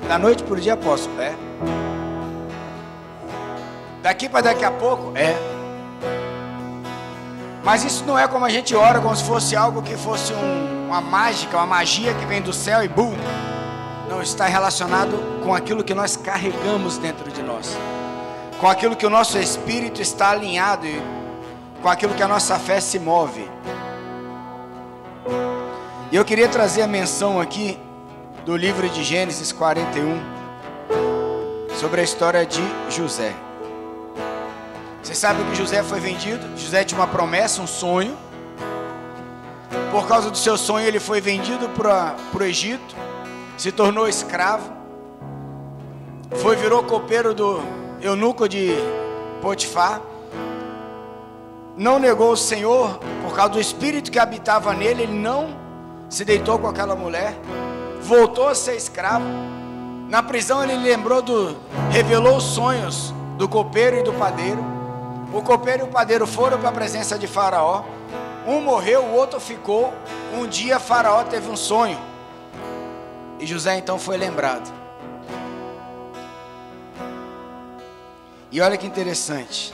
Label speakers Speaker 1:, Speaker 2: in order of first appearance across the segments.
Speaker 1: Da noite para o dia, apóstolo? É. Daqui para daqui a pouco? É. Mas isso não é como a gente ora, como se fosse algo que fosse uma mágica, uma magia que vem do céu e bum. Não, está relacionado com aquilo que nós carregamos dentro de nós, com aquilo que o nosso espírito está alinhado e com aquilo que a nossa fé se move. E eu queria trazer a menção aqui do livro de Gênesis 41, sobre a história de José. Você sabe que José foi vendido? José tinha uma promessa, um sonho. Por causa do seu sonho ele foi vendido para o Egito, se tornou escravo, virou copeiro do eunuco de Potifar. Não negou o Senhor, por causa do espírito que habitava nele, ele não se deitou com aquela mulher, voltou a ser escravo. Na prisão ele revelou os sonhos do copeiro e do padeiro. O copeiro e o padeiro foram para a presença de Faraó. Um morreu, o outro ficou. Um dia Faraó teve um sonho e José então foi lembrado. E olha que interessante,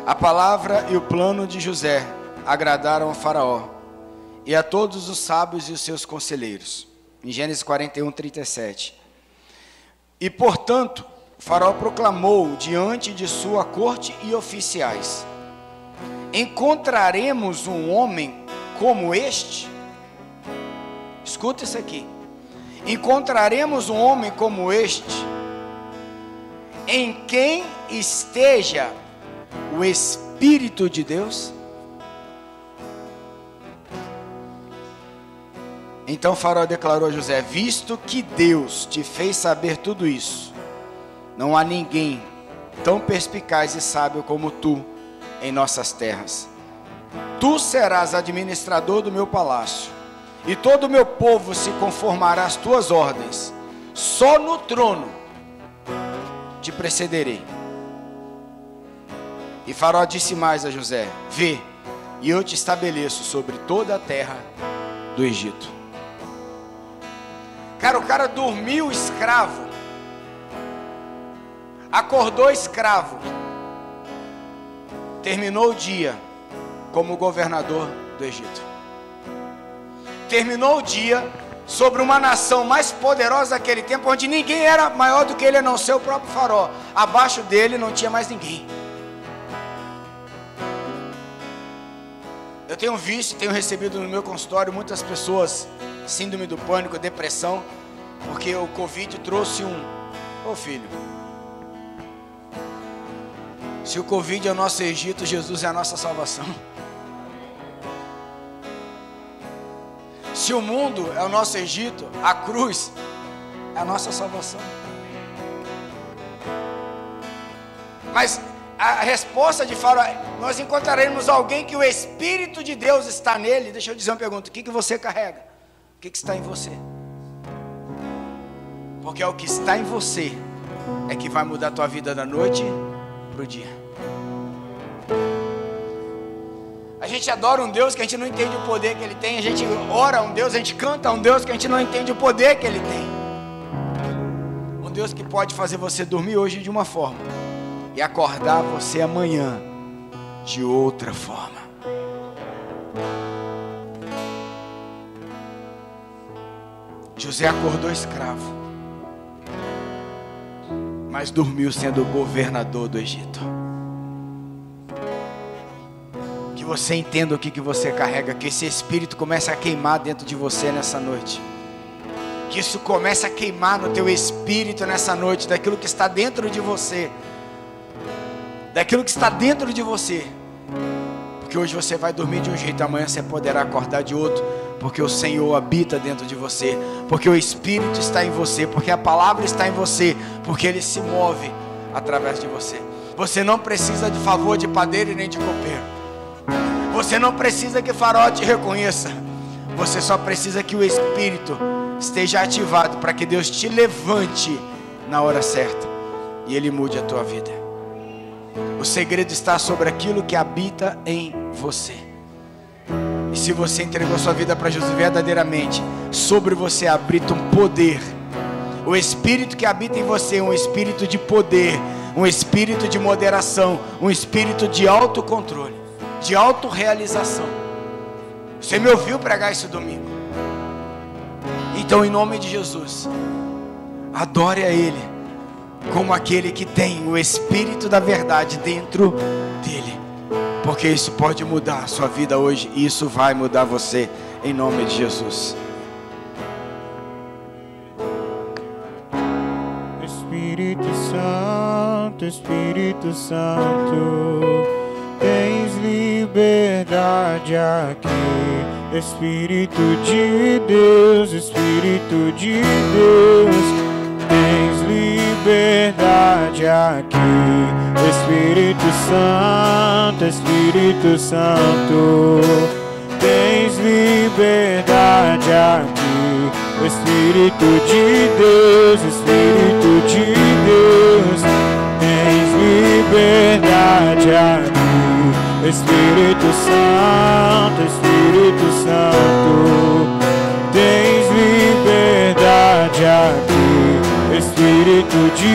Speaker 1: a palavra e o plano de José agradaram a Faraó e a todos os sábios e os seus conselheiros. Em Gênesis 41, 37. E portanto, Faraó proclamou diante de sua corte e oficiais: encontraremos um homem como este? Escuta isso aqui. Encontraremos um homem como este, em quem esteja o Espírito de Deus? Então Faraó declarou a José: visto que Deus te fez saber tudo isso, não há ninguém tão perspicaz e sábio como tu em nossas terras. Tu serás administrador do meu palácio, e todo o meu povo se conformará às tuas ordens. Só no trono te precederei. E Faraó disse mais a José: vê, e eu te estabeleço sobre toda a terra do Egito. Cara, o cara dormiu escravo, acordou escravo, terminou o dia como governador do Egito. Terminou o dia sobre uma nação mais poderosa daquele tempo, onde ninguém era maior do que ele, a não ser o próprio Faraó. Abaixo dele não tinha mais ninguém. Eu tenho visto, tenho recebido no meu consultório muitas pessoas, síndrome do pânico, depressão, porque o Covid trouxe Ô filho, se o Covid é o nosso Egito, Jesus é a nossa salvação. Se o mundo é o nosso Egito, a cruz é a nossa salvação. Mas a resposta de Faraó: nós encontraremos alguém que o Espírito de Deus está nele. Deixa eu dizer uma pergunta: o que você carrega? O que está em você? Porque é o que está em você é que vai mudar a tua vida da noite para o dia. A gente adora um Deus que a gente não entende o poder que Ele tem. A gente ora a um Deus, a gente canta a um Deus que a gente não entende o poder que Ele tem. Um Deus que pode fazer você dormir hoje de uma forma e acordar você amanhã de outra forma. José acordou escravo, mas dormiu sendo governador do Egito. Que você entenda o que você carrega, que esse Espírito comece a queimar dentro de você nessa noite. Que isso comece a queimar no teu espírito nessa noite, daquilo que está dentro de você. Daquilo que está dentro de você. Porque hoje você vai dormir de um jeito, amanhã você poderá acordar de outro. Porque o Senhor habita dentro de você. Porque o Espírito está em você. Porque a palavra está em você. Porque Ele se move através de você. Você não precisa de favor de padeiro e nem de copeiro. Você não precisa que Faraó te reconheça. Você só precisa que o Espírito esteja ativado para que Deus te levante na hora certa e Ele mude a tua vida. O segredo está sobre aquilo que habita em você. E se você entregou sua vida para Jesus verdadeiramente, sobre você habita um poder O espírito que habita em você é um espírito de poder, um espírito de moderação, um espírito de autocontrole, de autorrealização. Você me ouviu pregar esse domingo? Então, em nome de Jesus, adore a Ele como aquele que tem o Espírito da verdade dentro dele, porque isso pode mudar a sua vida hoje, e isso vai mudar você, em nome de Jesus.
Speaker 2: Espírito Santo, tens liberdade aqui. Espírito de Deus, Espírito de Deus, tens liberdade aqui. Espírito Santo, tens liberdade aqui. Espírito de Deus, Espírito de Deus, tens liberdade aqui. Espírito Santo, tens liberdade aqui. Espírito de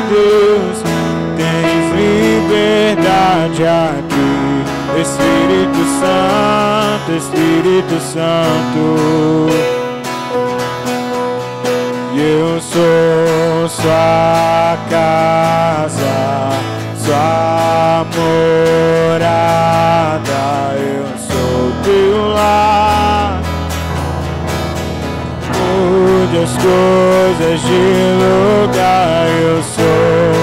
Speaker 2: Deus, tens liberdade aqui. Espírito Santo, eu sou sua casa, sua morada, eu sou teu lar. Mude as coisas de lugar, eu sou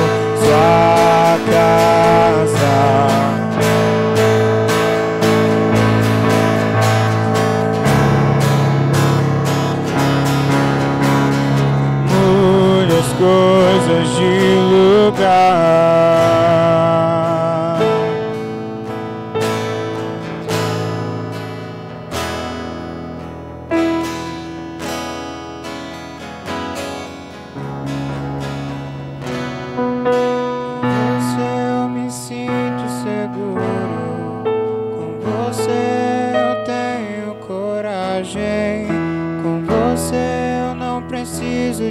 Speaker 2: sua casa. Mude as coisas de lugar.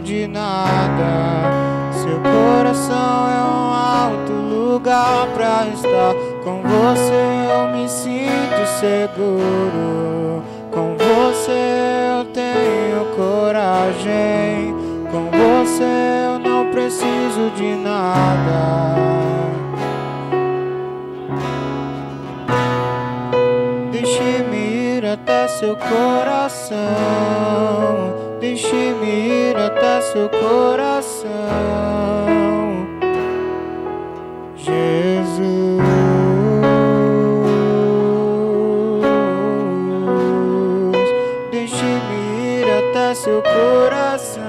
Speaker 2: De nada, seu coração é um alto lugar pra estar. Com você eu me sinto seguro, com você eu tenho coragem, com você eu não preciso de nada. Deixe-me ir até seu coração, deixe-me ir até seu coração, Jesus. Deixe-me ir até seu coração.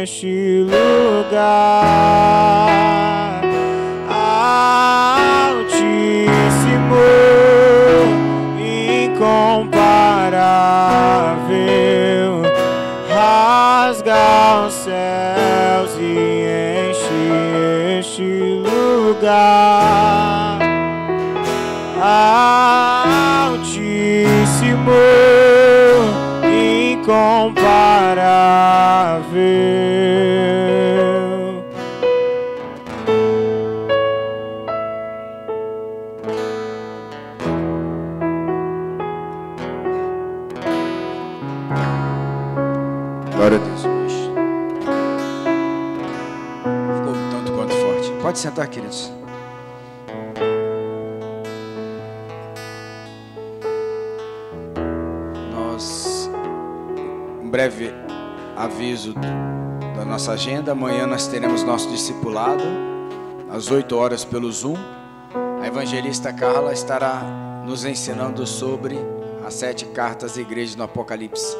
Speaker 2: Este lugar altíssimo, incomparável, rasga os céus e enche este lugar altíssimo, incomparável.
Speaker 1: Glória a Deus. Ficou tanto quanto forte. Pode sentar, queridos. Breve aviso da nossa agenda. Amanhã nós teremos nosso discipulado às 8 horas pelo Zoom. A evangelista Carla estará nos ensinando sobre as 7 cartas da igreja no Apocalipse,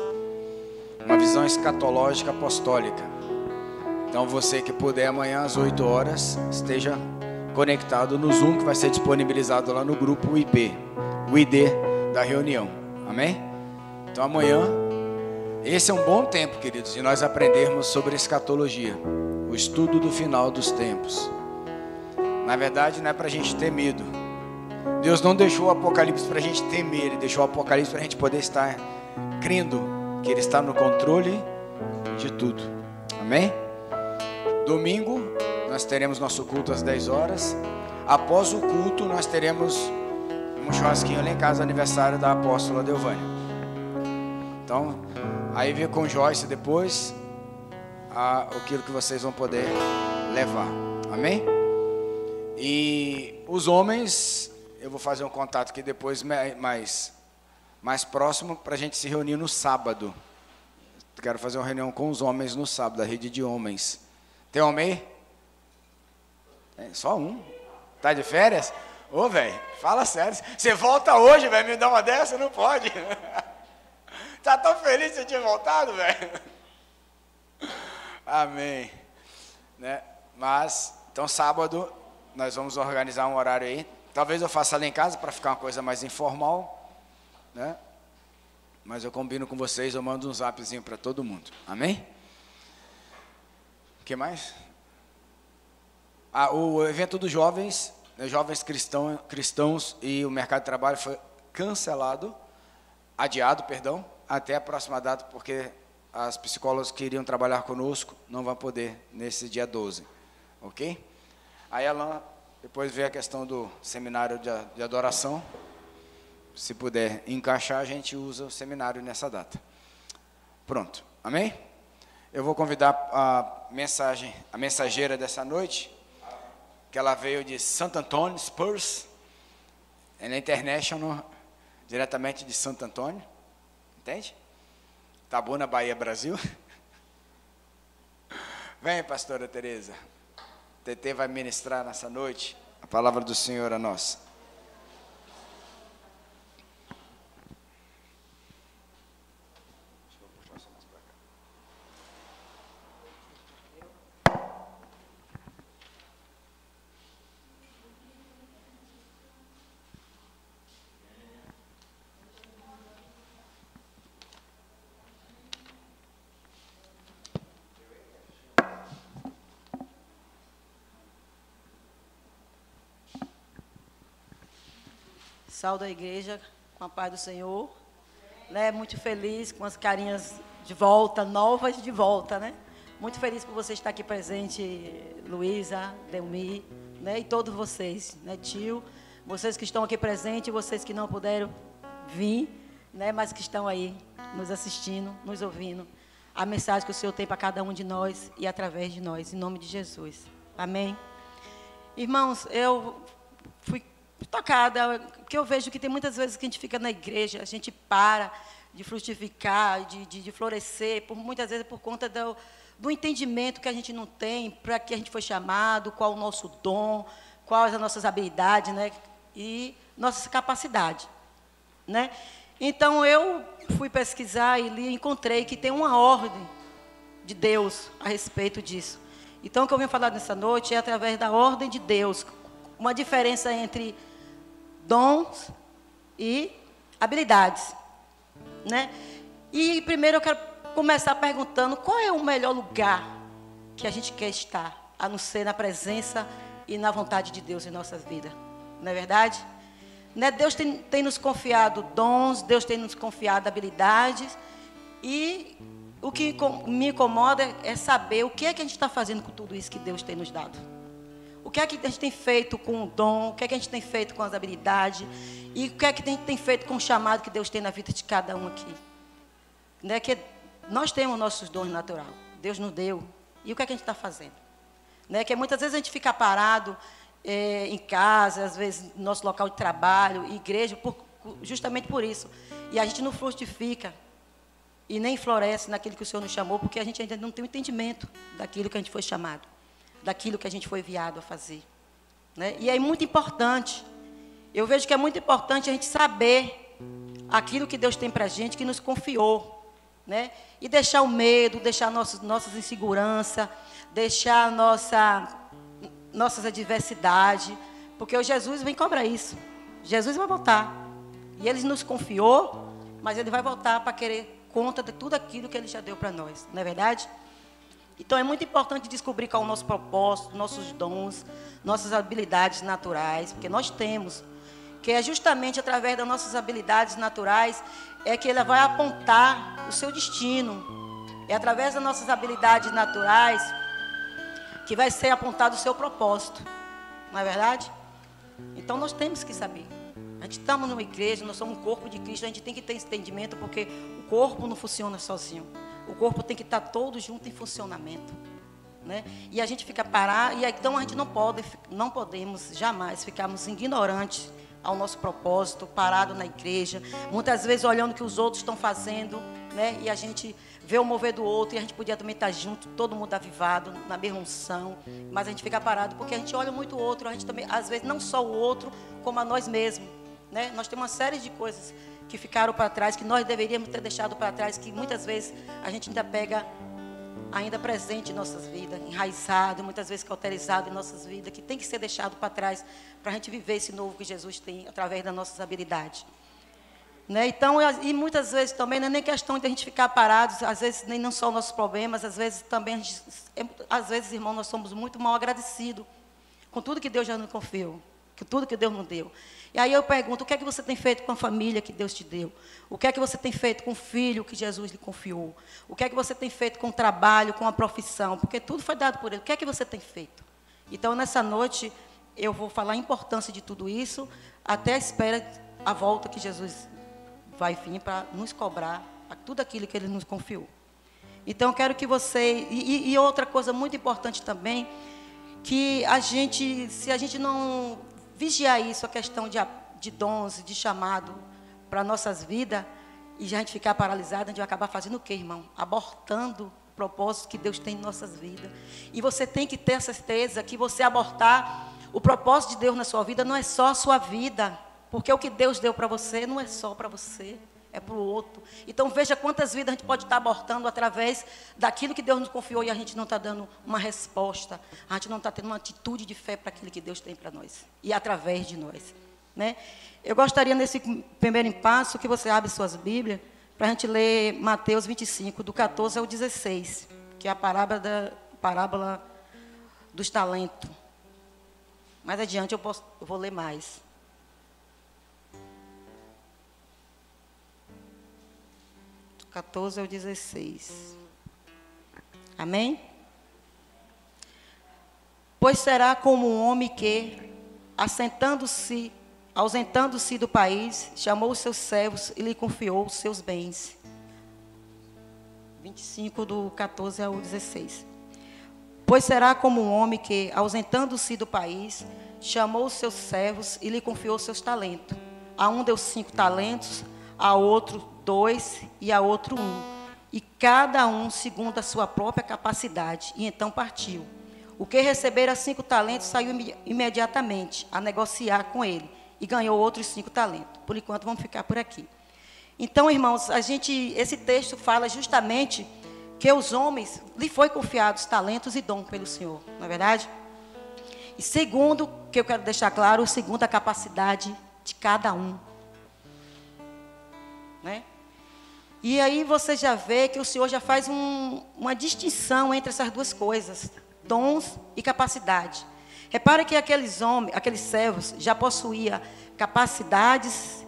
Speaker 1: uma visão escatológica apostólica. Então você que puder amanhã às 8 horas esteja conectado no Zoom, que vai ser disponibilizado lá no grupo IP, o ID da reunião. Amém? Então amanhã, esse é um bom tempo, queridos, de nós aprendermos sobre escatologia, o estudo do final dos tempos. Na verdade, não é para a gente ter medo. Deus não deixou o Apocalipse para a gente temer, Ele deixou o Apocalipse para a gente poder estar crendo que Ele está no controle de tudo. Amém? Domingo, nós teremos nosso culto às 10 horas. Após o culto, nós teremos um churrasquinho lá em casa, aniversário da apóstola Delvânia. Então, aí vem com Joyce depois aquilo que vocês vão poder levar. Amém? E os homens, eu vou fazer um contato aqui depois mais próximo para a gente se reunir no sábado. Quero fazer uma reunião com os homens no sábado, a rede de homens. Tem homem aí? Tem, só um. Tá de férias? Ô, velho, fala sério. Você volta hoje, velho, me dá uma dessa? Não pode. Tá tão feliz de você ter voltado, velho? Amém. Né? Mas, então sábado, nós vamos organizar um horário aí. Talvez eu faça lá em casa para ficar uma coisa mais informal, né? Mas eu combino com vocês, eu mando um zapzinho para todo mundo. Amém? O que mais? O evento dos jovens, jovens cristãos e o mercado de trabalho foi cancelado, adiado, perdão, até a próxima data, porque as psicólogas que iriam trabalhar conosco não vão poder nesse dia 12, ok? Aí Alan, depois vê a questão do seminário de adoração, se puder encaixar, a gente usa o seminário nessa data. Pronto, amém? Eu vou convidar a mensageira dessa noite, que ela veio de Santo Antônio, Spurs, ela é international, diretamente de Santo Antônio, entende? Tabuna, Bahia, Brasil. Vem, pastora Tereza. TT vai ministrar nessa noite a palavra do Senhor a nós.
Speaker 3: Saúdo a igreja com a paz do Senhor, né? Muito feliz com as carinhas de volta, novas de volta, né? Muito feliz por você estar aqui presente, Luísa, Delmi, né? E todos vocês, né? Tio, vocês que estão aqui presentes, vocês que não puderam vir, né? Mas que estão aí nos assistindo, nos ouvindo. A mensagem que o Senhor tem para cada um de nós e através de nós, em nome de Jesus. Amém? Irmãos, eu fui tocada, porque eu vejo que tem muitas vezes que a gente fica na igreja, a gente para de frutificar, de florescer, muitas vezes por conta do entendimento que a gente não tem, para que a gente foi chamado, qual o nosso dom, quais as nossas habilidades, né, e nossa capacidade, né? Então eu fui pesquisar e li, encontrei que tem uma ordem de Deus a respeito disso. Então o que eu venho falar nessa noite é através da ordem de Deus, uma diferença entre dons e habilidades, né? E primeiro eu quero começar perguntando qual é o melhor lugar que a gente quer estar, a não ser na presença e na vontade de Deus em nossas vidas, não é verdade? Né? Deus tem nos confiado dons, Deus tem nos confiado habilidades, e o que me incomoda é saber o que é que a gente está fazendo com tudo isso que Deus tem nos dado. O que é que a gente tem feito com o dom? O que é que a gente tem feito com as habilidades? E o que é que a gente tem feito com o chamado que Deus tem na vida de cada um aqui? Né? Que nós temos nossos dons naturais. Deus nos deu. E o que é que a gente está fazendo? Né? Que muitas vezes a gente fica parado em casa, às vezes no nosso local de trabalho, igreja, justamente por isso. E a gente não frutifica e nem floresce naquilo que o Senhor nos chamou, porque a gente ainda não tem o entendimento daquilo que a gente foi chamado, daquilo que a gente foi enviado a fazer, né? E é muito importante, eu vejo que é muito importante a gente saber aquilo que Deus tem para a gente, que nos confiou, né? E deixar o medo, deixar nossas inseguranças, deixar nossas adversidades, porque o Jesus vem cobrar isso. Jesus vai voltar. E Ele nos confiou, mas Ele vai voltar para querer conta de tudo aquilo que Ele já deu para nós, não é verdade? Então é muito importante descobrir qual é o nosso propósito, nossos dons, nossas habilidades naturais, porque nós temos, que é justamente através das nossas habilidades naturais é que Ele vai apontar o seu destino. É através das nossas habilidades naturais que vai ser apontado o seu propósito, não é verdade? Então nós temos que saber. A gente estamos numa igreja, nós somos um corpo de Cristo, a gente tem que ter esse entendimento, porque o corpo não funciona sozinho. O corpo tem que estar todo junto em funcionamento, né? E a gente fica parado, e então a gente não podemos jamais ficarmos ignorantes ao nosso propósito, parado na igreja, muitas vezes olhando o que os outros estão fazendo, né? E a gente vê o mover do outro, e a gente podia também estar junto, todo mundo avivado, na mesma unção, mas a gente fica parado, porque a gente olha muito o outro, a gente também, às vezes, não só o outro, como a nós mesmos, né? Nós temos uma série de coisas que ficaram para trás, que nós deveríamos ter deixado para trás, que muitas vezes a gente ainda pega, ainda presente em nossas vidas, enraizado, muitas vezes cauterizado em nossas vidas, que tem que ser deixado para trás, para a gente viver esse novo que Jesus tem, através das nossas habilidades. Né? Então, e muitas vezes também não é nem questão de a gente ficar parados, às vezes nem não só os nossos problemas, às vezes também, às vezes, irmão, nós somos muito mal agradecidos com tudo que Deus já nos confiou, com tudo que Deus nos deu. E aí eu pergunto, o que é que você tem feito com a família que Deus te deu? O que é que você tem feito com o filho que Jesus lhe confiou? O que é que você tem feito com o trabalho, com a profissão? Porque tudo foi dado por Ele. O que é que você tem feito? Então, nessa noite, eu vou falar a importância de tudo isso, até a espera, a volta que Jesus vai vir para nos cobrar tudo aquilo que Ele nos confiou. Então, eu quero que você... E outra coisa muito importante também, que a gente, se a gente não vigiar isso, a questão de dons, de chamado para nossas vidas, e a gente ficar paralisado, a gente vai acabar fazendo o quê, irmão? Abortando o propósito que Deus tem em nossas vidas. E você tem que ter a certeza que você abortar o propósito de Deus na sua vida não é só a sua vida, porque o que Deus deu para você não é só para você, é para o outro. Então veja quantas vidas a gente pode estar abortando através daquilo que Deus nos confiou e a gente não está dando uma resposta, a gente não está tendo uma atitude de fé para aquilo que Deus tem para nós e através de nós, né? Eu gostaria nesse primeiro passo que você abre suas Bíblias para a gente ler Mateus 25, do 14 ao 16, que é a parábola dos talentos. Mais adiante eu vou ler mais. Do 14 ao 16. Amém? Pois será como um homem que, ausentando-se do país, chamou os seus servos e lhe confiou os seus bens. 25, do 14 ao 16. Pois será como um homem que, ausentando-se do país, chamou os seus servos e lhe confiou os seus talentos. A um deu 5 talentos, a outro 2 e a outro 1. E cada um segundo a sua própria capacidade. E então partiu. O que recebera 5 talentos saiu imediatamente a negociar com ele. E ganhou outros 5 talentos. Por enquanto, vamos ficar por aqui. Então, irmãos, esse texto fala justamente que os homens lhe foi confiados talentos e dom pelo Senhor, não é verdade? E segundo, que eu quero deixar claro, segundo a capacidade de cada um, né? E aí você já vê que o Senhor já faz uma distinção entre essas duas coisas, dons e capacidade. Repare que aqueles servos já possuíam capacidades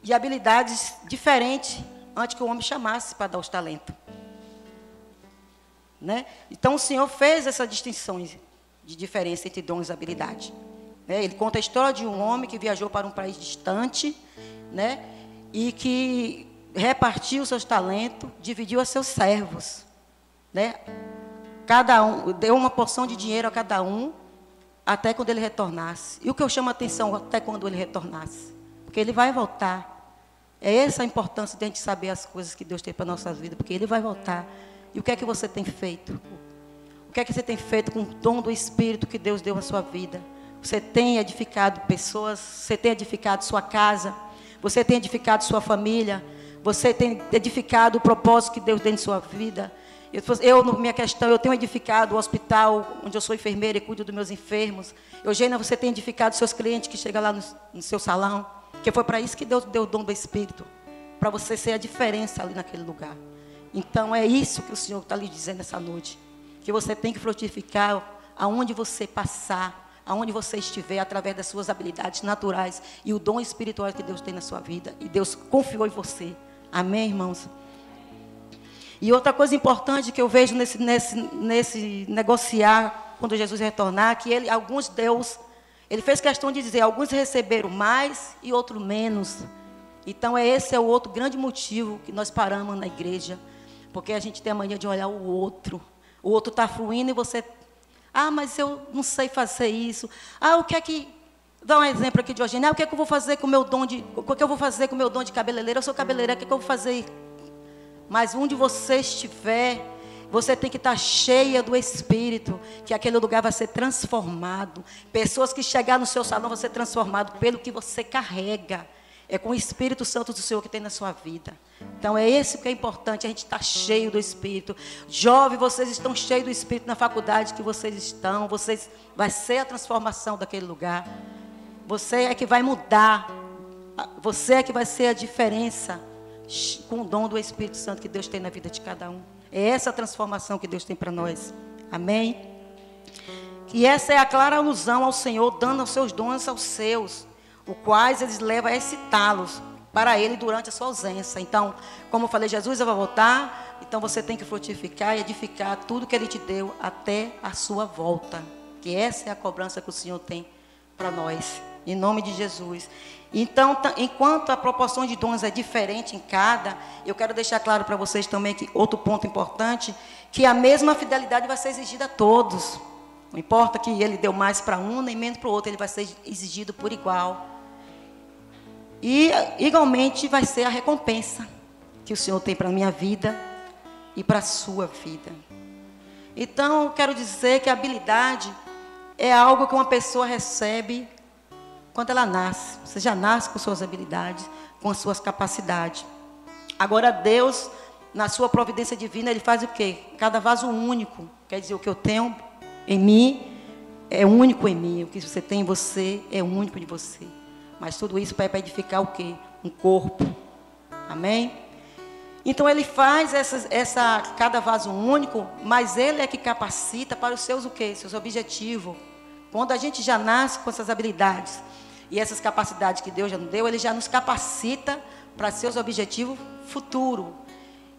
Speaker 3: e habilidades diferentes antes que o homem chamasse para dar os talentos. Né? Então o Senhor fez essa distinção de diferença entre dons e habilidade. Né? Ele conta a história de um homem que viajou para um país distante, né? E que repartiu os seus talentos, dividiu a seus servos. Né? Cada um deu uma porção de dinheiro a cada um, até quando ele retornasse. E o que eu chamo a atenção, até quando ele retornasse? Porque ele vai voltar. É essa a importância de a gente saber as coisas que Deus tem para a nossa vida, porque ele vai voltar. E o que é que você tem feito? O que é que você tem feito com o dom do Espírito que Deus deu à sua vida? Você tem edificado pessoas, você tem edificado sua casa, você tem edificado sua família, você tem edificado o propósito que Deus tem em sua vida. Minha questão, eu tenho edificado o hospital, onde eu sou enfermeira e cuido dos meus enfermos. Eugênia, você tem edificado seus clientes que chegam lá no seu salão. Porque foi para isso que Deus deu o dom do Espírito, para você ser a diferença ali naquele lugar. Então é isso que o Senhor está lhe dizendo essa noite, que você tem que frutificar aonde você passar, aonde você estiver, através das suas habilidades naturais e o dom espiritual que Deus tem na sua vida, e Deus confiou em você. Amém, irmãos? E outra coisa importante que eu vejo nesse negociar, quando Jesus retornar, que ele fez questão de dizer, alguns receberam mais e outros menos. Então esse é o outro grande motivo que nós paramos na igreja, porque a gente tem a mania de olhar o outro está fluindo e você, mas eu não sei fazer isso, o que é que, dá um exemplo aqui de hoje, o que é que eu vou fazer com o meu dom de cabeleireira? Eu sou cabeleireira, o que é que eu vou fazer? Mas onde você estiver, você tem que estar cheia do Espírito, que aquele lugar vai ser transformado. Pessoas que chegar no seu salão vão ser transformadas pelo que você carrega. É com o Espírito Santo do Senhor que tem na sua vida. Então é isso que é importante, a gente estar cheio do Espírito. Jovens, vocês estão cheios do Espírito na faculdade que vocês estão. Vai ser a transformação daquele lugar. Você é que vai mudar. Você é que vai ser a diferença com o dom do Espírito Santo que Deus tem na vida de cada um. É essa transformação que Deus tem para nós. Amém? E essa é a clara alusão ao Senhor, dando os seus dons aos seus, os quais eles levam a excitá-los para Ele durante a sua ausência. Então, como eu falei, Jesus vai voltar, então você tem que frutificar e edificar tudo que Ele te deu até a sua volta. Que essa é a cobrança que o Senhor tem para nós, em nome de Jesus. Então, enquanto a proporção de dons é diferente em cada, eu quero deixar claro para vocês também que outro ponto importante, que a mesma fidelidade vai ser exigida a todos. Não importa que ele deu mais para um, nem menos para o outro, ele vai ser exigido por igual. E, igualmente, vai ser a recompensa que o Senhor tem para a minha vida e para a sua vida. Então, eu quero dizer que a habilidade é algo que uma pessoa recebe quando ela nasce. Você já nasce com suas habilidades, com as suas capacidades. Agora, Deus, na sua providência divina, Ele faz o quê? Cada vaso único. Quer dizer, o que eu tenho em mim é único em mim. O que você tem em você é único de você. Mas tudo isso para edificar o quê? Um corpo. Amém? Então, Ele faz cada vaso único, mas Ele é que capacita para os seus o quê? Seus objetivos. Quando a gente já nasce com essas habilidades e essas capacidades que Deus já nos deu, Ele já nos capacita para seus objetivos futuros.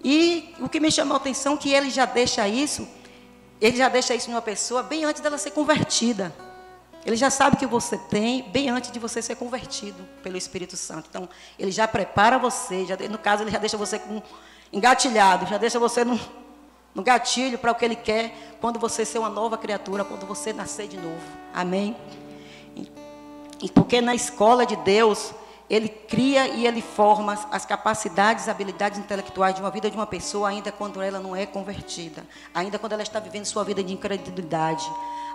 Speaker 3: E o que me chamou a atenção é que Ele já deixa isso numa pessoa bem antes dela ser convertida. Ele já sabe que você tem bem antes de você ser convertido pelo Espírito Santo. Então, Ele já prepara você, no caso, Ele já deixa você engatilhado, já deixa você no gatilho para o que Ele quer quando você ser uma nova criatura, quando você nascer de novo. Amém? E porque na escola de Deus, Ele cria e Ele forma as capacidades, habilidades intelectuais de uma vida de uma pessoa, ainda quando ela não é convertida, ainda quando ela está vivendo sua vida de incredulidade,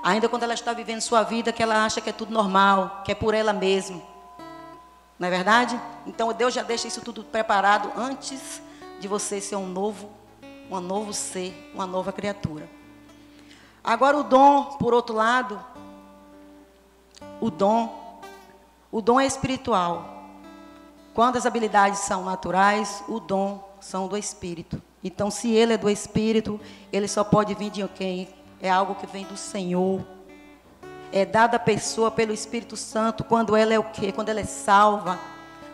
Speaker 3: ainda quando ela está vivendo sua vida que ela acha que é tudo normal, que é por ela mesma. Não é verdade? Então Deus já deixa isso tudo preparado antes de você ser um novo ser, uma nova criatura. Agora o dom, por outro lado, o dom é espiritual. Quando as habilidades são naturais, o dom são do Espírito. Então, se ele é do Espírito, ele só pode vir de quem? É algo que vem do Senhor. É dada à pessoa pelo Espírito Santo quando ela é o quê? Quando ela é salva,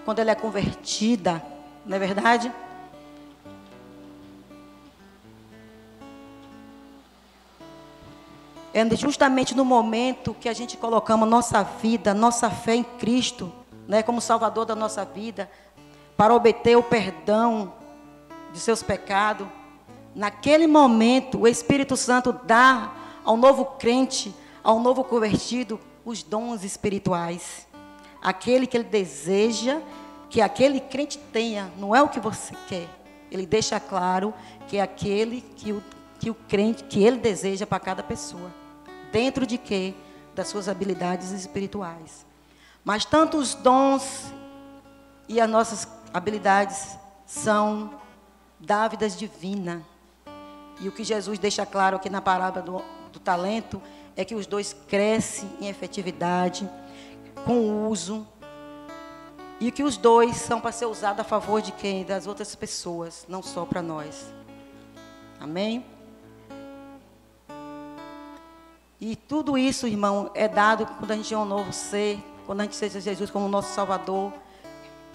Speaker 3: quando ela é convertida. Não é verdade? É justamente no momento que a gente colocamos nossa vida, nossa fé em Cristo, né, como Salvador da nossa vida, para obter o perdão de seus pecados. Naquele momento, o Espírito Santo dá ao novo crente, ao novo convertido, os dons espirituais. Aquele que ele deseja que aquele crente tenha, não é o que você quer. Ele deixa claro que é aquele que o crente, que ele deseja para cada pessoa. Dentro de quê? Das suas habilidades espirituais. Mas tanto os dons e as nossas habilidades são dávidas divinas. E o que Jesus deixa claro aqui na parábola do talento é que os dois crescem em efetividade, com o uso E que os dons são para ser usados a favor de quem? Das outras pessoas, não só para nós. Amém? E tudo isso, irmão, é dado quando a gente é um novo ser, quando a gente seja Jesus como nosso Salvador,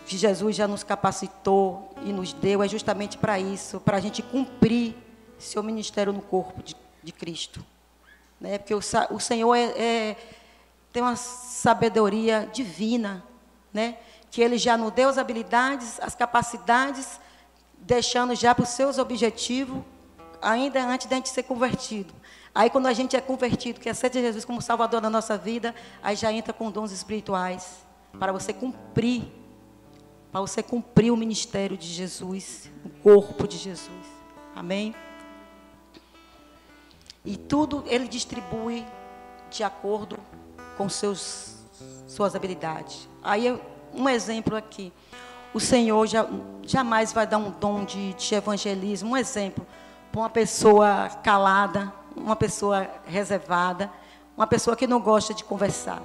Speaker 3: que Jesus já nos capacitou e nos deu, é justamente para isso, para a gente cumprir seu ministério no corpo de Cristo. Né? Porque o Senhor tem uma sabedoria divina, né? Que Ele já nos deu as habilidades, as capacidades, deixando já para os seus objetivos, ainda antes de a gente ser convertido. Aí quando a gente é convertido, que aceita Jesus como Salvador da nossa vida, aí já entra com dons espirituais, para você cumprir o ministério de Jesus, o corpo de Jesus. Amém? E tudo Ele distribui de acordo com suas habilidades. Aí um exemplo aqui. O Senhor jamais vai dar um dom de evangelismo, um exemplo, para uma pessoa calada, uma pessoa reservada, uma pessoa que não gosta de conversar.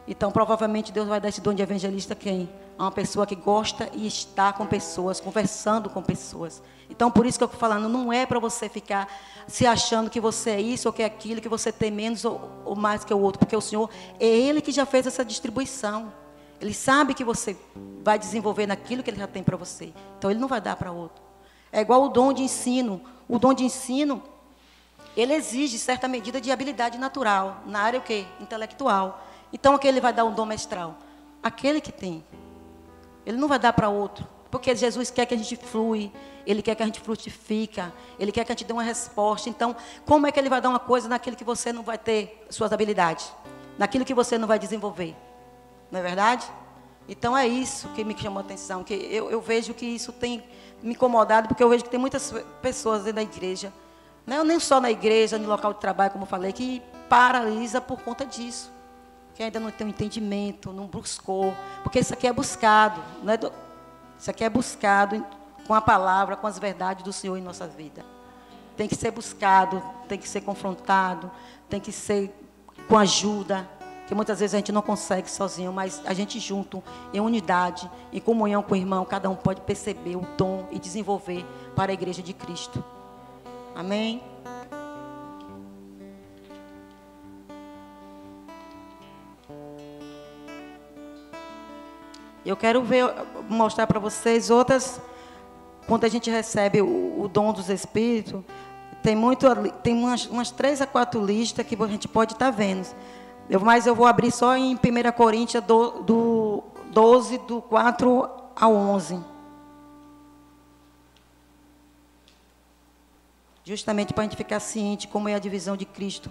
Speaker 3: Então, provavelmente, Deus vai dar esse dom de evangelista a quem? A uma pessoa que gosta e está com pessoas, conversando com pessoas. Então, por isso que eu estou falando, não é para você ficar se achando que você é isso ou que é aquilo, que você tem menos ou mais que o outro, porque o Senhor, é Ele que já fez essa distribuição. Ele sabe que você vai desenvolver naquilo que Ele já tem para você. Então, Ele não vai dar para outro. É igual o dom de ensino. O dom de ensino, ele exige certa medida de habilidade natural, na área o quê? Intelectual. Então, aquele vai dar um dom mestral? Aquele que tem. Ele não vai dar para outro. Porque Jesus quer que a gente flui, Ele quer que a gente frutifica, Ele quer que a gente dê uma resposta. Então, como é que Ele vai dar uma coisa naquilo que você não vai ter suas habilidades? Naquilo que você não vai desenvolver? Não é verdade? Então, é isso que me chamou a atenção. Que eu vejo que isso tem me incomodado, porque eu vejo que tem muitas pessoas dentro da igreja, não nem só na igreja, no local de trabalho, como eu falei, que paralisa por conta disso. Que ainda não tem um entendimento, não buscou. Porque isso aqui é buscado. Não é isso aqui é buscado com a palavra, com as verdades do Senhor em nossa vida. Tem que ser buscado, tem que ser confrontado, tem que ser com ajuda. Que muitas vezes a gente não consegue sozinho, mas a gente junto, em unidade, em comunhão com o irmão, cada um pode perceber o dom e desenvolver para a igreja de Cristo. Amém? Eu quero mostrar para vocês outras, quando a gente recebe o dom dos Espíritos, tem umas 3 a 4 listas que a gente pode estar vendo. Mas eu vou abrir só em 1 Coríntios 12, do 4 ao 11. Justamente para a gente ficar ciente como é a divisão de Cristo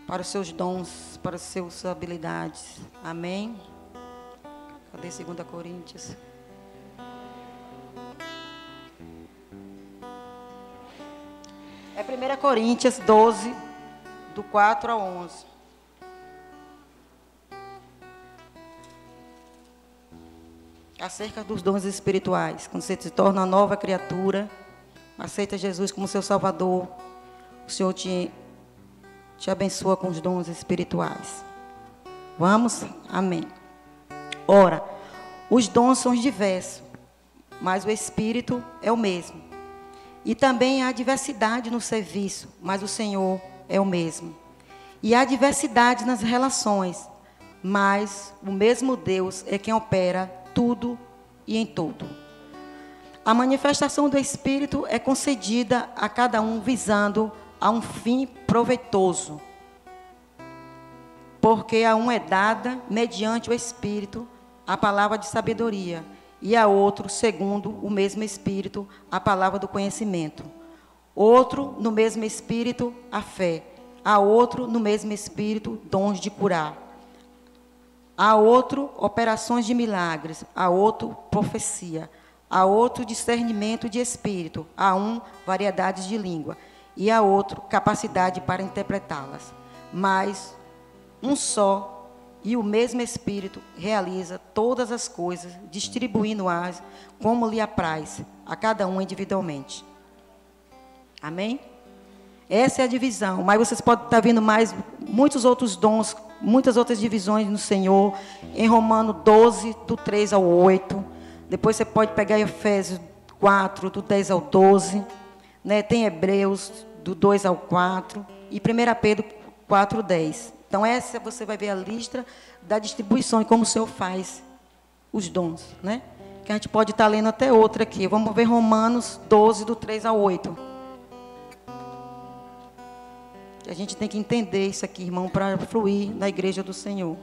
Speaker 3: para os seus dons, para as suas habilidades. Amém? Cadê 2 Coríntios? É 1 Coríntios 12, do 4 ao 11. Acerca dos dons espirituais. Quando você se torna uma nova criatura, aceita Jesus como seu Salvador, o Senhor te abençoa com os dons espirituais. Vamos? Amém. Ora, os dons são diversos, mas o Espírito é o mesmo. E também há diversidade no serviço, mas o Senhor é o mesmo. E há diversidade nas relações, mas o mesmo Deus é quem opera tudo e em tudo. A manifestação do Espírito é concedida a cada um visando a um fim proveitoso, porque a um é dada, mediante o Espírito, a palavra de sabedoria, e a outro, segundo o mesmo Espírito, a palavra do conhecimento. Outro, no mesmo Espírito, a fé. A outro, no mesmo Espírito, dons de curar. A outro, operações de milagres. A outro, profecia. A outro, discernimento de espírito. A um, variedades de língua. E a outro, capacidade para interpretá-las. Mas um só e o mesmo Espírito realiza todas as coisas, distribuindo-as como lhe apraz, a cada um individualmente. Amém? Essa é a divisão. Mas vocês podem estar vendo mais, muitos outros dons, muitas outras divisões no Senhor. Em Romanos 12, do 3 ao 8. Depois você pode pegar Efésios 4, do 10 ao 12. Né? Tem Hebreus, do 2 ao 4. E 1 Pedro 4, 10. Então, essa você vai ver a lista da distribuição e como o Senhor faz os dons, né? Que a gente pode estar lendo até outra aqui. Vamos ver Romanos 12, do 3 ao 8. A gente tem que entender isso aqui, irmão, para fluir na igreja do Senhor.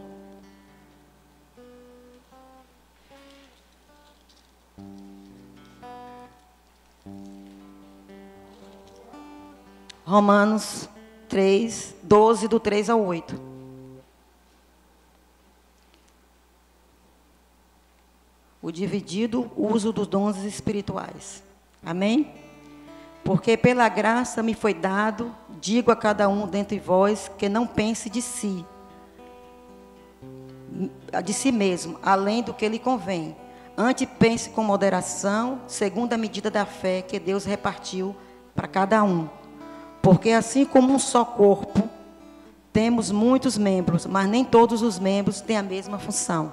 Speaker 3: Romanos 3, 12, do 3 ao 8. O dividido uso dos dons espirituais. Amém? Porque pela graça me foi dado, digo a cada um dentre vós, que não pense de si mesmo, além do que lhe convém. Antes pense com moderação, segundo a medida da fé que Deus repartiu para cada um. Porque assim como um só corpo, temos muitos membros, mas nem todos os membros têm a mesma função.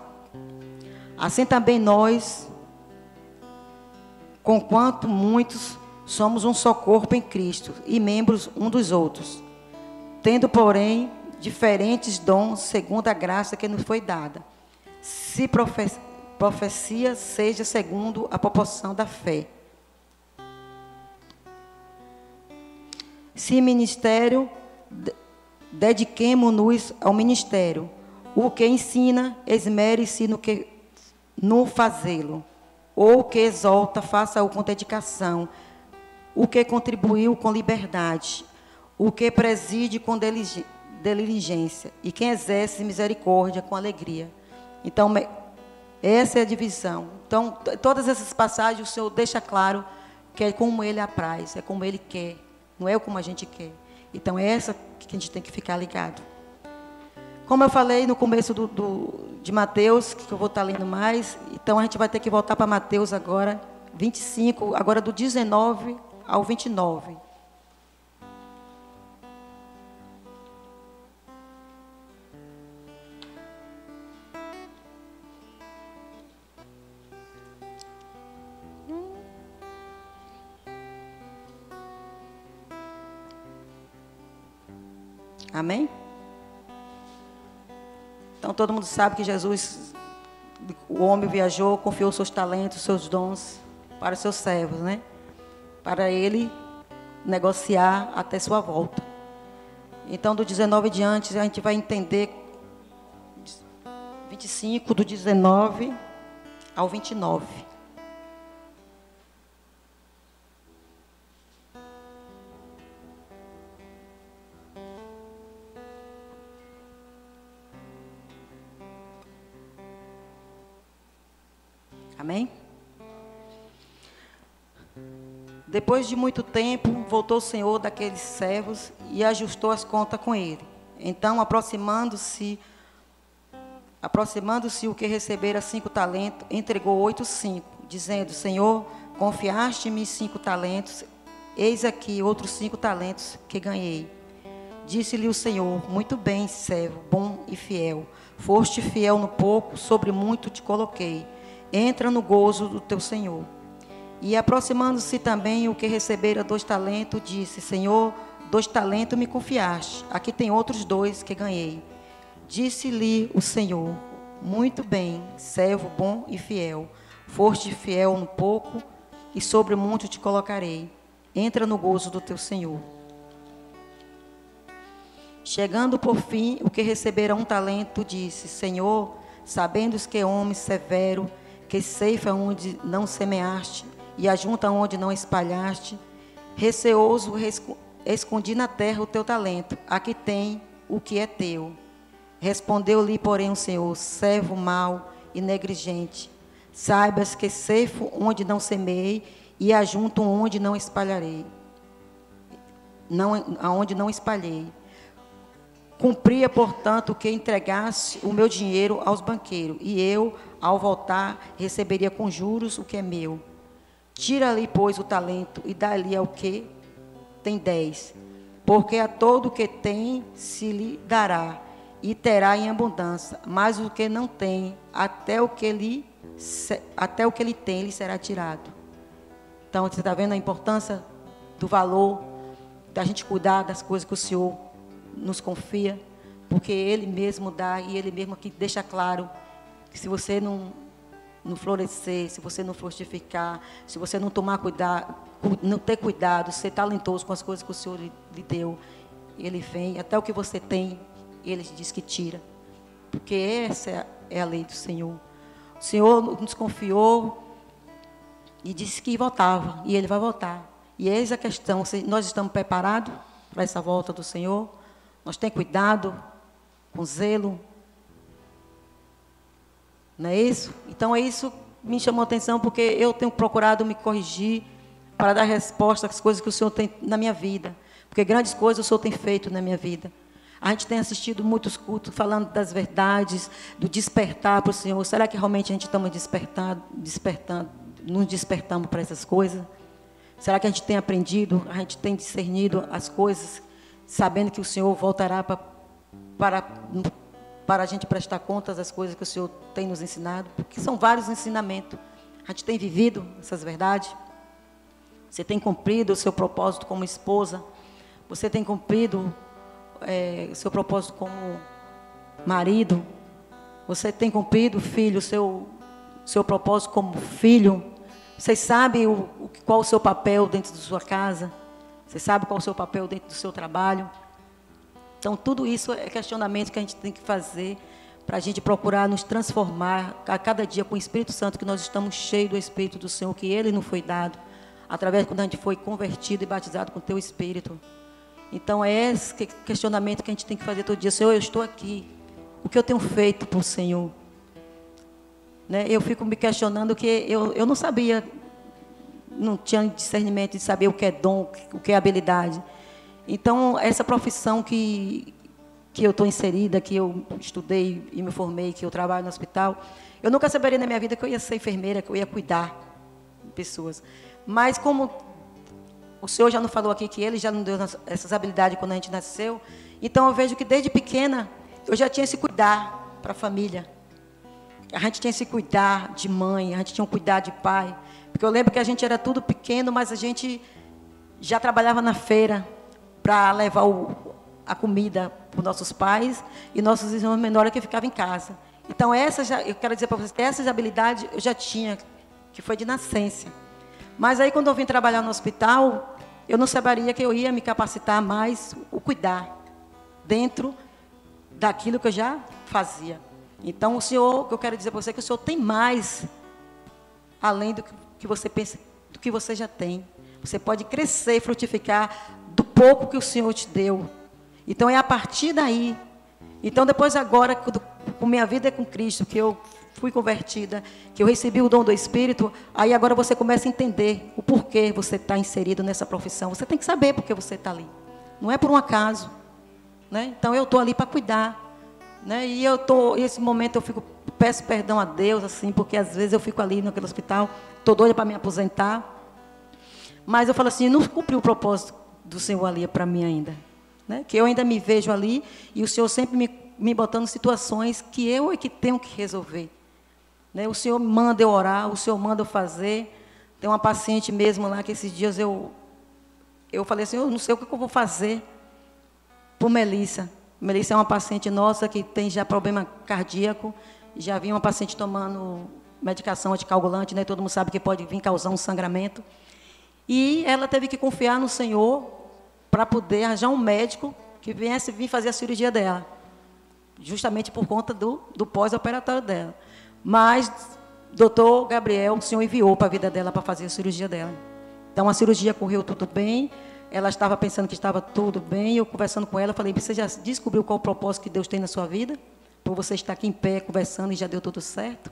Speaker 3: Assim também nós, conquanto muitos, somos um só corpo em Cristo e membros um dos outros, tendo, porém, diferentes dons segundo a graça que nos foi dada. Se profecia, seja segundo a proporção da fé. Se ministério, dediquemo-nos ao ministério. O que ensina, esmere-se no fazê-lo. Ou o que exalta, faça-o com dedicação. O que contribuiu com liberdade. O que preside com diligência. E quem exerce misericórdia com alegria. Então, essa é a divisão. Então, todas essas passagens o Senhor deixa claro que é como Ele apraz, é como Ele quer. Não é como a gente quer. Então, é essa que a gente tem que ficar ligado. Como eu falei no começo de Mateus, que eu vou estar lendo mais, então a gente vai ter que voltar para Mateus agora, 25, agora do 19 ao 29. Amém? Então, todo mundo sabe que Jesus, o homem viajou, confiou seus talentos, seus dons para os seus servos, né? Para ele negociar até sua volta. Então, do 19 em diante, a gente vai entender 25, do 19 ao 29. Amém? Depois de muito tempo, voltou o Senhor daqueles servos e ajustou as contas com ele. Então, aproximando-se o que recebera 5 talentos, entregou 8 5, dizendo: Senhor, confiaste-me 5 talentos, eis aqui outros 5 talentos que ganhei. Disse-lhe o Senhor: muito bem, servo, bom e fiel. Foste fiel no pouco, sobre muito te coloquei. Entra no gozo do teu Senhor. E aproximando-se também o que recebera 2 talentos, disse: Senhor, 2 talentos me confiaste, aqui tem outros 2 que ganhei. Disse-lhe o Senhor: muito bem, servo bom e fiel. Foste fiel no pouco, e sobre muito te colocarei. Entra no gozo do teu Senhor. Chegando por fim, o que recebera 1 talento, disse: Senhor, sabendo que homem severo, que ceifa onde não semeaste, e ajunta onde não espalhaste, receoso, escondi na terra o teu talento, aqui tem o que é teu. Respondeu-lhe, porém, o Senhor: servo mau e negligente, saibas que ceifo onde não semeei, e ajunto onde não espalharei. Aonde não espalhei. Cumpria, portanto, que entregasse o meu dinheiro aos banqueiros, e eu, ao voltar, receberia com juros o que é meu. Tira-lhe, pois, o talento, e dá-lhe ao que tem 10. Porque a todo o que tem se lhe dará, e terá em abundância, mas o que não tem, até o que ele tem, lhe será tirado. Então, você está vendo a importância do valor da gente cuidar das coisas que o Senhor nos confia, porque Ele mesmo dá e Ele mesmo que deixa claro que se você não florescer, se você não frutificar, se você não tomar cuidado, não ter cuidado, ser talentoso com as coisas que o Senhor lhe deu, Ele vem, até o que você tem, Ele diz que tira, porque essa é a lei do Senhor. O Senhor nos confiou e disse que voltava, e Ele vai voltar. E eis a questão, nós estamos preparados para essa volta do Senhor? Nós temos cuidado, com zelo? Não é isso? Então, é isso que me chamou a atenção, porque eu tenho procurado me corrigir para dar resposta às coisas que o Senhor tem na minha vida. Porque grandes coisas o Senhor tem feito na minha vida. A gente tem assistido muitos cultos falando das verdades, do despertar para o Senhor. Será que realmente a gente estamos nos despertamos para essas coisas? Será que a gente tem aprendido, a gente tem discernido as coisas, sabendo que o Senhor voltará para a gente prestar contas das coisas que o Senhor tem nos ensinado? Porque são vários ensinamentos. A gente tem vivido essas verdades. Você tem cumprido o seu propósito como esposa. Você tem cumprido o seu propósito como marido. Você tem cumprido, filho, o seu propósito como filho. Você sabe qual o seu papel dentro da sua casa. Você sabe qual o seu papel dentro do seu trabalho. Então, tudo isso é questionamento que a gente tem que fazer para a gente procurar nos transformar a cada dia com o Espírito Santo, que nós estamos cheios do Espírito do Senhor, que Ele nos foi dado, através quando a gente foi convertido e batizado com o Teu Espírito. Então, é esse questionamento que a gente tem que fazer todo dia. Senhor, eu estou aqui. O que eu tenho feito para o Senhor? Né? Eu fico me questionando que eu não sabia, não tinha discernimento de saber o que é dom, o que é habilidade. Então, essa profissão que eu estou inserida, que eu estudei e me formei, que eu trabalho no hospital, eu nunca saberia na minha vida que eu ia ser enfermeira, que eu ia cuidar de pessoas. Mas como o Senhor já nos falou aqui que Ele já nos deu essas habilidades quando a gente nasceu, então eu vejo que desde pequena eu já tinha esse cuidar para a família. A gente tinha esse cuidar de mãe, a gente tinha um cuidar de pai. Porque eu lembro que a gente era tudo pequeno, mas a gente já trabalhava na feira para levar a comida para os nossos pais e nossos irmãos menores que ficavam em casa. Então, eu quero dizer para vocês que essas habilidades eu já tinha, que foi de nascença. Mas aí, quando eu vim trabalhar no hospital, eu não saberia que eu ia me capacitar mais o cuidar dentro daquilo que eu já fazia. Então, o Senhor, eu quero dizer para você que o Senhor tem mais, além do que você pensa, do que você já tem. Você pode crescer e frutificar do pouco que o Senhor te deu. Então, é a partir daí. Então, depois agora, com minha vida com Cristo, que eu fui convertida, que eu recebi o dom do Espírito, aí agora você começa a entender o porquê você está inserido nessa profissão. Você tem que saber por que você está ali. Não é por um acaso. Né? Então, eu estou ali para cuidar. Né? E esse momento eu peço perdão a Deus, assim, porque às vezes eu fico ali naquele hospital, estou doida para me aposentar, mas eu falo assim, não cumpri o propósito do Senhor ali para mim ainda, né? Que eu ainda me vejo ali e o Senhor sempre me botando em situações que eu é que tenho que resolver, né? O Senhor manda eu orar, o Senhor manda eu fazer. Tem uma paciente mesmo lá que esses dias eu falei assim, eu não sei o que eu vou fazer por Melissa. Melissa é uma paciente nossa que tem já problema cardíaco, já vinha uma paciente tomando medicação anticoagulante, né? Todo mundo sabe que pode vir causar um sangramento. E ela teve que confiar no Senhor para poder arranjar um médico que viesse vir fazer a cirurgia dela, justamente por conta do pós-operatório dela. Mas, doutor Gabriel, o Senhor enviou para a vida dela para fazer a cirurgia dela. Então, a cirurgia correu tudo bem. Ela estava pensando que estava tudo bem, eu conversando com ela, falei, você já descobriu qual o propósito que Deus tem na sua vida? Por você estar aqui em pé, conversando, e já deu tudo certo?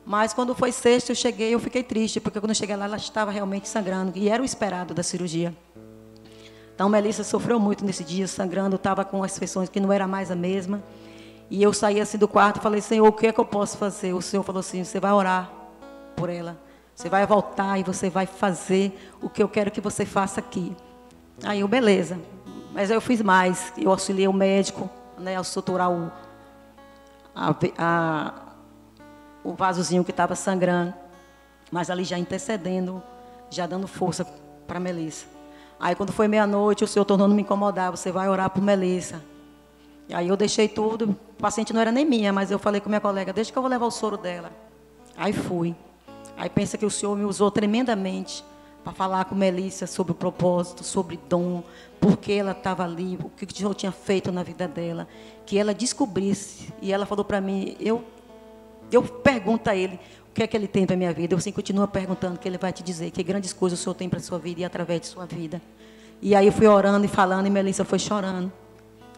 Speaker 3: Mas quando foi sexta, eu fiquei triste, porque quando eu cheguei lá, ela estava realmente sangrando, e era o esperado da cirurgia. Então, Melissa sofreu muito nesse dia, sangrando, estava com as feições que não era mais a mesma. E eu saí assim do quarto e falei, Senhor, o que é que eu posso fazer? O Senhor falou assim, você vai orar por ela. Você vai voltar e você vai fazer o que eu quero que você faça aqui. Aí eu, beleza. Mas eu fiz mais. Eu auxiliei o médico, né, a suturar o vasozinho que estava sangrando. Mas ali já intercedendo, já dando força para Melissa. Aí quando foi meia-noite, o Senhor tornou não me incomodar. Você vai orar por Melissa. E aí eu deixei tudo. O paciente não era nem minha, mas eu falei com minha colega, deixa que eu vou levar o soro dela. Aí fui. Aí pensa que o Senhor me usou tremendamente para falar com Melissa sobre o propósito, sobre dom, porque ela estava ali, o que o Senhor tinha feito na vida dela, que ela descobrisse. E ela falou para mim, eu pergunto a ele, o que é que ele tem para a minha vida? Eu assim continuo perguntando, que ele vai te dizer que grandes coisas o Senhor tem para a sua vida e através de sua vida. E aí eu fui orando e falando, e Melissa foi chorando.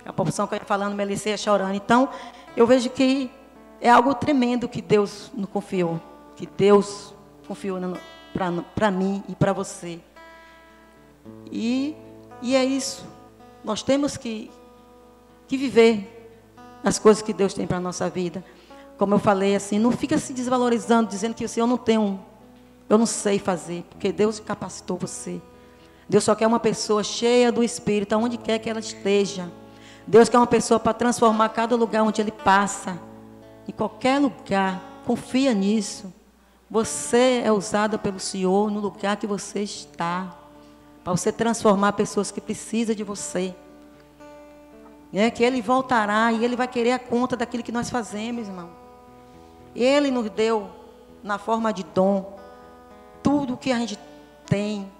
Speaker 3: A porção que eu ia falando, Melissa ia chorando. Então, eu vejo que é algo tremendo que Deus nos confiou, que Deus confiou para mim e para você. E é isso. Nós temos que viver as coisas que Deus tem para a nossa vida. Como eu falei, assim, não fica se desvalorizando, dizendo que eu não sei fazer, porque Deus capacitou você. Deus só quer uma pessoa cheia do Espírito, aonde quer que ela esteja. Deus quer uma pessoa para transformar cada lugar onde Ele passa. Em qualquer lugar. Confia nisso. Você é usada pelo Senhor no lugar que você está. Para você transformar pessoas que precisam de você. Que Ele voltará e Ele vai querer a conta daquilo que nós fazemos, irmão. Ele nos deu, na forma de dom, tudo o que a gente tem.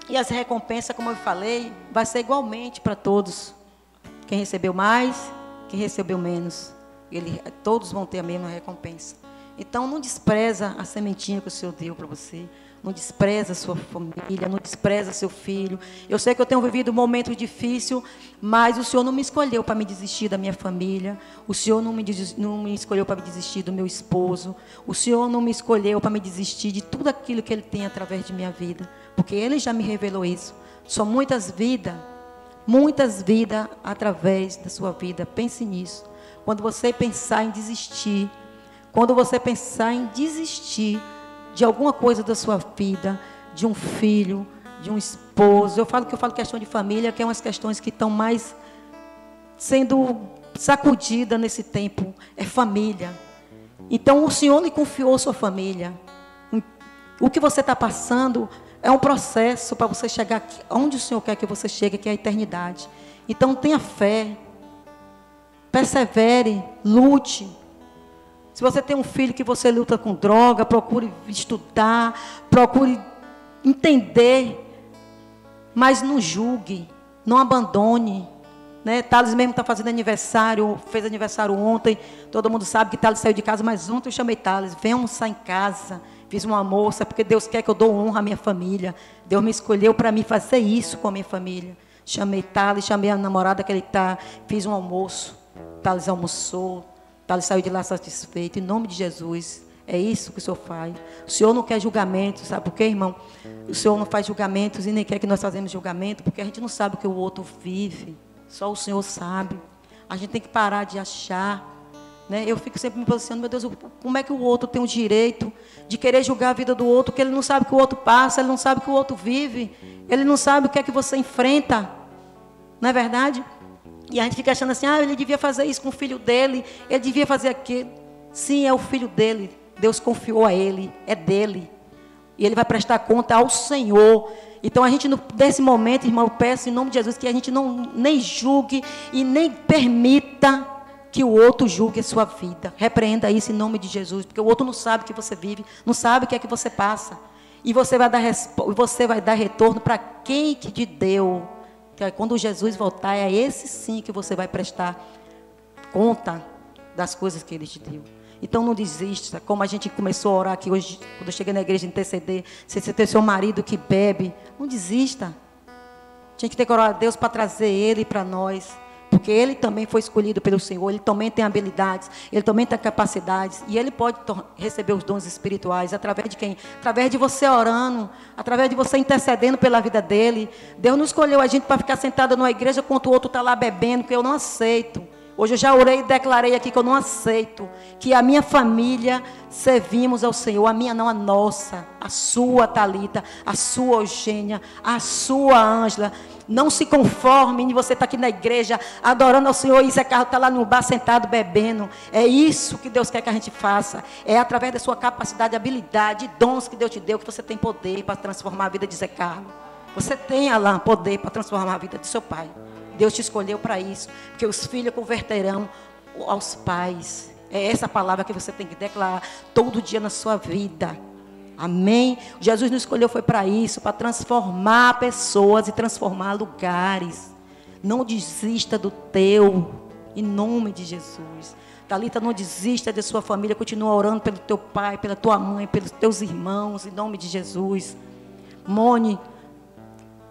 Speaker 3: E as recompensas, como eu falei, vai ser igualmente para todos. Quem recebeu mais, quem recebeu menos. Todos vão ter a mesma recompensa. Então, não despreza a sementinha que o Senhor deu para você. Não despreza a sua família, não despreza seu filho. Eu sei que eu tenho vivido um momento difícil, mas o Senhor não me escolheu para me desistir da minha família. O Senhor não me escolheu para me desistir do meu esposo. O Senhor não me escolheu para me desistir de tudo aquilo que Ele tem através de minha vida. Porque Ele já me revelou isso. São muitas vidas através da sua vida. Pense nisso. Quando você pensar em desistir, de alguma coisa da sua vida, de um filho, de um esposo. Eu falo questão de família, que é umas questões que estão mais sendo sacudidas nesse tempo. É família. Então, o Senhor lhe confiou sua família. O que você está passando é um processo para você chegar aqui, onde o Senhor quer que você chegue, que é a eternidade. Então, tenha fé. Persevere, lute. Se você tem um filho que você luta com droga, procure estudar, procure entender, mas não julgue, não abandone. Thales mesmo está fazendo aniversário, fez aniversário ontem, todo mundo sabe que Thales saiu de casa, mas ontem eu chamei Thales, vem almoçar em casa, fiz um almoço, porque Deus quer que eu dou honra à minha família, Deus me escolheu para mim fazer isso com a minha família. Chamei Thales, chamei a namorada que ele está, fiz um almoço, Thales almoçou, Thales saiu de lá satisfeito, em nome de Jesus. É isso que o Senhor faz. O Senhor não quer julgamento, sabe por quê, irmão? O Senhor não faz julgamentos e nem quer que nós façamos julgamento, porque a gente não sabe o que o outro vive. Só o Senhor sabe. A gente tem que parar de achar. Eu fico sempre me posicionando, meu Deus, como é que o outro tem o direito de querer julgar a vida do outro, porque ele não sabe o que o outro passa, ele não sabe o que o outro vive, ele não sabe o que é que você enfrenta. Não é verdade? E a gente fica achando assim, ele devia fazer isso com o filho dele, ele devia fazer aquilo. Sim, é o filho dele, Deus confiou a ele, é dele. E ele vai prestar conta ao Senhor. Então a gente, nesse momento, irmão, eu peço em nome de Jesus que a gente nem julgue e nem permita que o outro julgue a sua vida. Repreenda isso em nome de Jesus, porque o outro não sabe o que você vive, não sabe o que é que você passa. E você vai dar retorno para quem que te deu. Quando Jesus voltar, é esse sim que você vai prestar conta das coisas que Ele te deu. Então não desista, como a gente começou a orar aqui hoje, quando eu cheguei na igreja interceder, se você tem seu marido que bebe, não desista. Tinha que ter que orar a Deus para trazer ele para nós, porque ele também foi escolhido pelo Senhor, ele também tem habilidades, ele também tem capacidades, e ele pode receber os dons espirituais, através de quem? Através de você orando, através de você intercedendo pela vida dele. Deus não escolheu a gente para ficar sentada numa igreja, enquanto o outro está lá bebendo, que eu não aceito. Hoje eu já orei e declarei aqui que eu não aceito que a minha família servimos ao Senhor. A minha não, a nossa. A sua, Thalita, a sua, Eugênia, a sua, Ângela. Não se conforme em você estar aqui na igreja adorando ao Senhor e Zé Carlos está lá no bar sentado bebendo. É isso que Deus quer que a gente faça. É através da sua capacidade, habilidade, dons que Deus te deu, que você tem poder para transformar a vida de Zé Carlos. Você tem, Alain, poder para transformar a vida do seu pai. Deus te escolheu para isso, porque os filhos converterão aos pais. É essa palavra que você tem que declarar todo dia na sua vida. Amém? Jesus nos escolheu foi para isso, para transformar pessoas e transformar lugares. Não desista do teu, em nome de Jesus. Thalita, não desista da sua família, continua orando pelo teu pai, pela tua mãe, pelos teus irmãos, em nome de Jesus. Mone,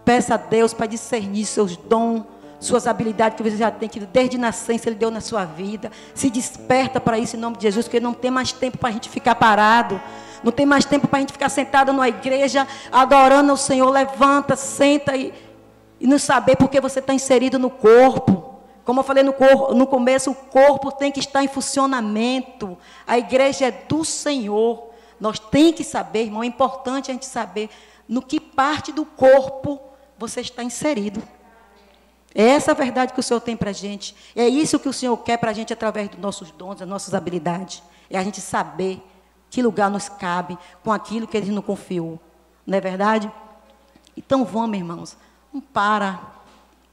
Speaker 3: peça a Deus para discernir seus dons, suas habilidades que você já tem, que desde nascença Ele deu na sua vida. Se desperta para isso em nome de Jesus, porque não tem mais tempo para a gente ficar parado. Não tem mais tempo para a gente ficar sentado numa igreja, adorando ao Senhor. Levanta, senta e não saber porque você está inserido no corpo. Como eu falei no começo, o corpo tem que estar em funcionamento. A igreja é do Senhor. Nós temos que saber, irmão, é importante a gente saber no que parte do corpo você está inserido. É essa a verdade que o Senhor tem para a gente. É isso que o Senhor quer para a gente através dos nossos dons, das nossas habilidades. É a gente saber que lugar nos cabe com aquilo que Ele nos confiou. Não é verdade? Então vamos, irmãos. Não para.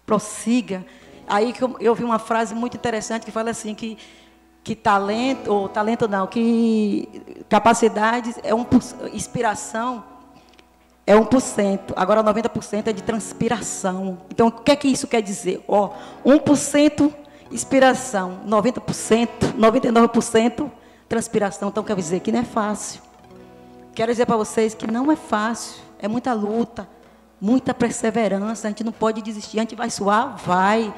Speaker 3: Prossiga. Aí eu vi uma frase muito interessante que fala assim, que capacidade é inspiração é 1%, agora 90% é de transpiração. Então, o que é que isso quer dizer? 1% inspiração, 90%, 99% transpiração. Então, quer dizer que não é fácil. Quero dizer para vocês que não é fácil, é muita luta, muita perseverança, a gente não pode desistir, a gente vai suar, vai.